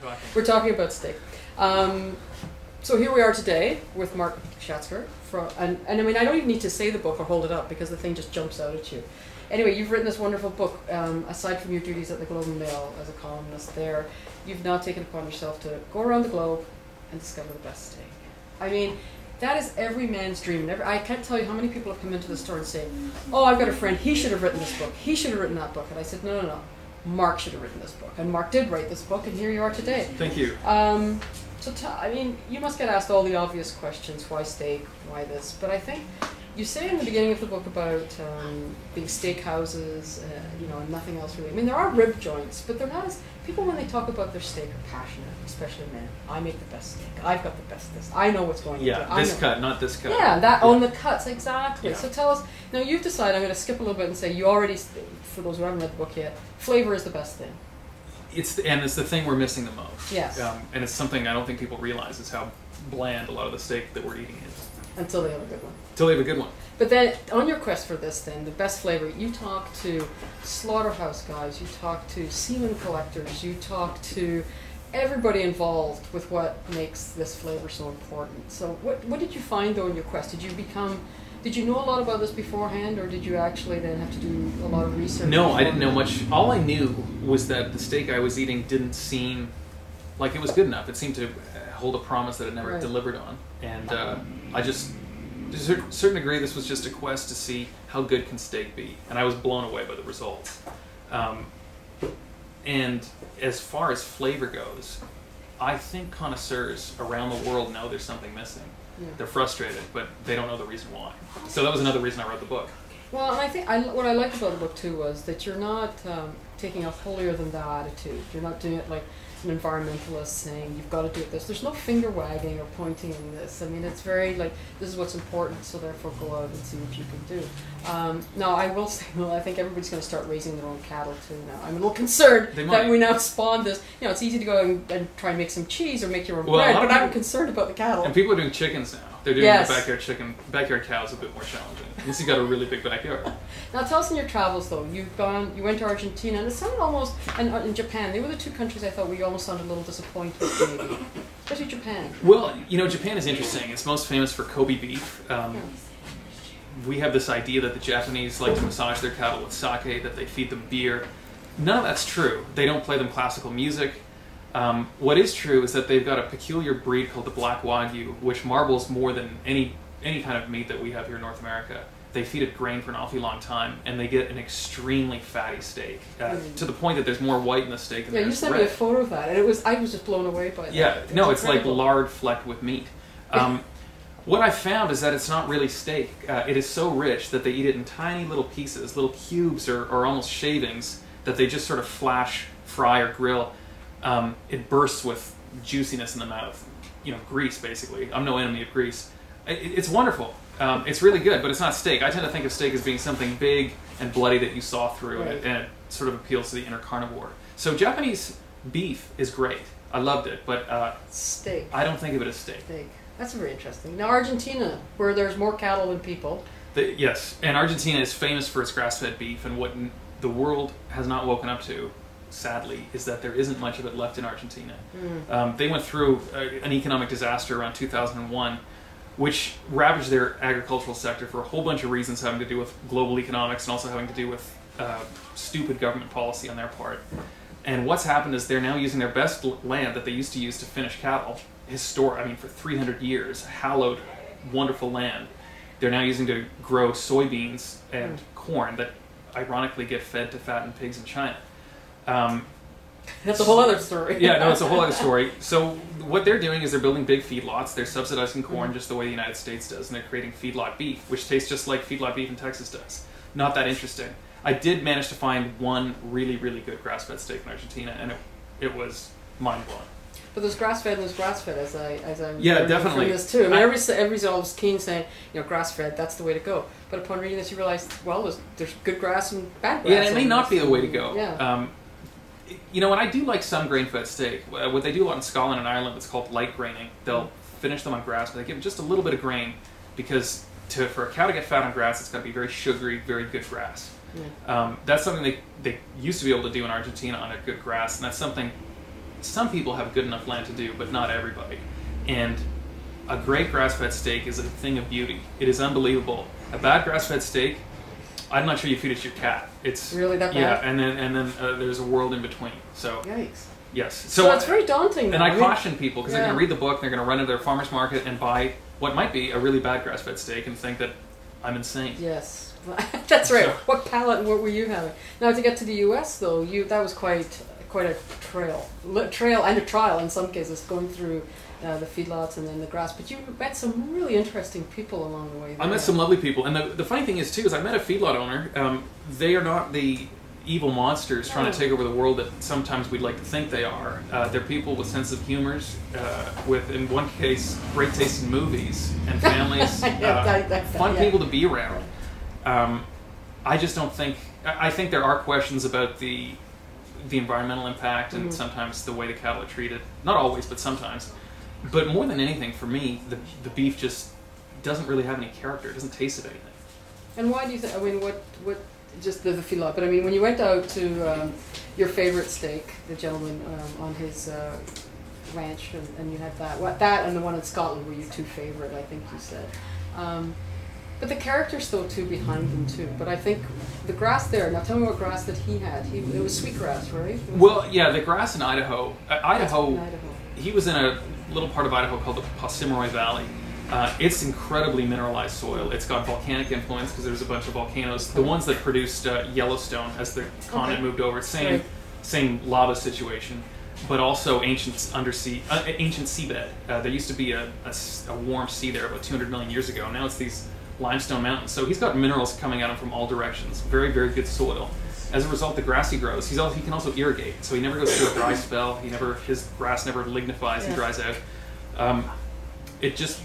talking? We're talking about steak. So here we are today with Mark Schatzker. And I mean, I don't even need to say the book or hold it up because the thing just jumps out at you. Anyway, you've written this wonderful book. Aside from your duties at the Globe and Mail as a columnist there, you've now taken upon yourself to go around the globe and discover the best steak. I mean, that is every man's dream. I can't tell you how many people have come into the store and say, oh, I've got a friend, he should have written this book, he should have written that book. And I said, no, no, no, Mark should have written this book. And Mark did write this book, and here you are today. Thank you. I mean, you must get asked all the obvious questions, why steak, why this, but I think you say in the beginning of the book about being steakhouses, you know, and nothing else really. I mean, there are rib joints, but they're not as, people when they talk about their steak are passionate, especially men. I make the best steak, I've got the best this, I know what's going on. Yeah, this cut, not this cut. Yeah, on the cuts, exactly. Yeah. So tell us, now you've decided, I'm going to skip a little bit and say, you already, for those who haven't read the book yet, flavor is the best thing. It's the thing we're missing the most. Yes. And it's something I don't think people realize is how bland a lot of the steak that we're eating is. Until they have a good one. Until they have a good one. But then, on your quest for this then, the best flavor, you talk to slaughterhouse guys, you talk to semen collectors, you talk to everybody involved with what makes this flavor so important. So what did you find though in your quest? Did you know a lot about this beforehand, or did you actually then have to do a lot of research? No, I didn't know much. All I knew was that the steak I was eating didn't seem like it was good enough. It seemed to hold a promise that it never delivered on. And I just, to a certain degree, this was just a quest to see how good can steak be. And I was blown away by the results. And as far as flavor goes, I think connoisseurs around the world know there's something missing. Yeah. They're frustrated, but they don't know the reason why. So that was another reason I wrote the book. Well, and I think what I liked about the book too was that you're not taking a holier than thou attitude. You're not doing it like an environmentalist saying you've got to do it this. There's no finger wagging or pointing in this. I mean, it's very like, this is what's important, so therefore go out and see what you can do. Now, I will say, well, I think everybody's going to start raising their own cattle too now. I'm a little concerned that we now spawn this. You know, it's easy to go and try and make some cheese or make your own bread, but I'm concerned about the cattle. And people are doing chickens now. They're doing the backyard cows a bit more challenging. Unless you've got a really big backyard. Now tell us in your travels though, you went to Argentina, and it sounded almost, and in Japan, they were the two countries I thought where you almost sounded a little disappointed maybe. Especially Japan. Well, you know, Japan is interesting. It's most famous for Kobe beef. We have this idea that the Japanese like to massage their cattle with sake, that they feed them beer. None of that's true. They don't play them classical music. What is true is that they've got a peculiar breed called the Black Wagyu, which marbles more than any kind of meat that we have here in North America. They feed it grain for an awfully long time, and they get an extremely fatty steak, to the point that there's more white in the steak than there is red. You sent me a photo of that, and I was just blown away by that. Yeah, no, it's like lard flecked with meat. What I found is that it's not really steak. It is so rich that they eat it in tiny little pieces, little cubes or almost shavings that they just sort of flash, fry, or grill. It bursts with juiciness in the mouth. You know, grease, basically. I'm no enemy of grease. It's wonderful. It's really good, but it's not steak. I tend to think of steak as being something big and bloody that you saw through, and it sort of appeals to the inner carnivore. So Japanese beef is great. I loved it, but steak. I don't think of it as steak. That's very interesting. Now Argentina, where there's more cattle than people. Yes, and Argentina is famous for its grass-fed beef, and what the world has not woken up to, sadly, is that there isn't much of it left in Argentina. They went through an economic disaster around 2001, which ravaged their agricultural sector for a whole bunch of reasons having to do with global economics and also having to do with stupid government policy on their part. And what's happened is they're now using their best land that they used to use to finish cattle, for 300 years, hallowed, wonderful land. They're now using to grow soybeans and corn that ironically get fed to fattened pigs in China. That's a whole other story. Yeah, no, it's a whole other story. So what they're doing is they're building big feedlots. They're subsidizing corn just the way the United States does, and they're creating feedlot beef, which tastes just like feedlot beef in Texas does. Not that interesting. I did manage to find one really, really good grass-fed steak in Argentina, and it was mind-blowing. But there's grass-fed and there's grass-fed, as I'm definitely. From this too. I mean, everybody's always keen saying, you know, grass-fed, that's the way to go. But upon reading this, you realize, well, there's good grass and bad grass. Yeah, and it may not be the way to go. Yeah. You know, and I do like some grain-fed steak. What they do a lot in Scotland and Ireland, it's called light graining. They'll finish them on grass, but they give just a little bit of grain because for a cow to get fat on grass, it's got to be very sugary, very good grass. That's something they used to be able to do in Argentina on a good grass, and that's something some people have good enough land to do, but not everybody. And a great grass-fed steak is a thing of beauty. It is unbelievable. A bad grass-fed steak, I'm not sure you feed it to your cat. It's really that bad. Yeah, and then there's a world in between. So yikes. Yes. So it's very daunting. And I caution people because they're going to read the book, they're going to run into their farmer's market and buy what might be a really bad grass-fed steak and think that I'm insane. Yes, that's right. So, what palate and what were you having? Now to get to the U.S. though, that was quite a trail and a trial in some cases, going through the feedlots and then the grass. But you met some really interesting people along the way there. I met some lovely people, and the funny thing is too is I met a feedlot owner. They are not the evil monsters trying to take over the world that sometimes we'd like to think they are. They're people with sense of humors, with, in one case, great taste in movies and families, fun people to be around. I just don't think, I think there are questions about the environmental impact and sometimes the way the cattle are treated. Not always, but sometimes. But more than anything, for me, the beef just doesn't really have any character. It doesn't taste of anything. And why do you think, I mean, what just the feedlot, but I mean, when you went out to your favorite steak, the gentleman on his ranch, and you had that and the one in Scotland were your two favorite, I think you said. But the characters though too behind them too. But I think the grass there. Now tell me what grass that he had. It was sweetgrass, right? Well, yeah, the grass in Idaho. He was in a little part of Idaho called the Possimiroy Valley. It's incredibly mineralized soil. It's got volcanic influence because there's a bunch of volcanoes. The ones that produced Yellowstone as the continent moved over. Same lava situation, but also ancient seabed. There used to be a warm sea there about 200 million years ago. Now it's these limestone mountains. So he's got minerals coming at him from all directions. Very, very good soil. As a result, the grass he grows, he can also irrigate. So he never goes through a dry spell. His grass never lignifies and dries out. It just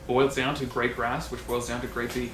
boils down to great grass, which boils down to great beef.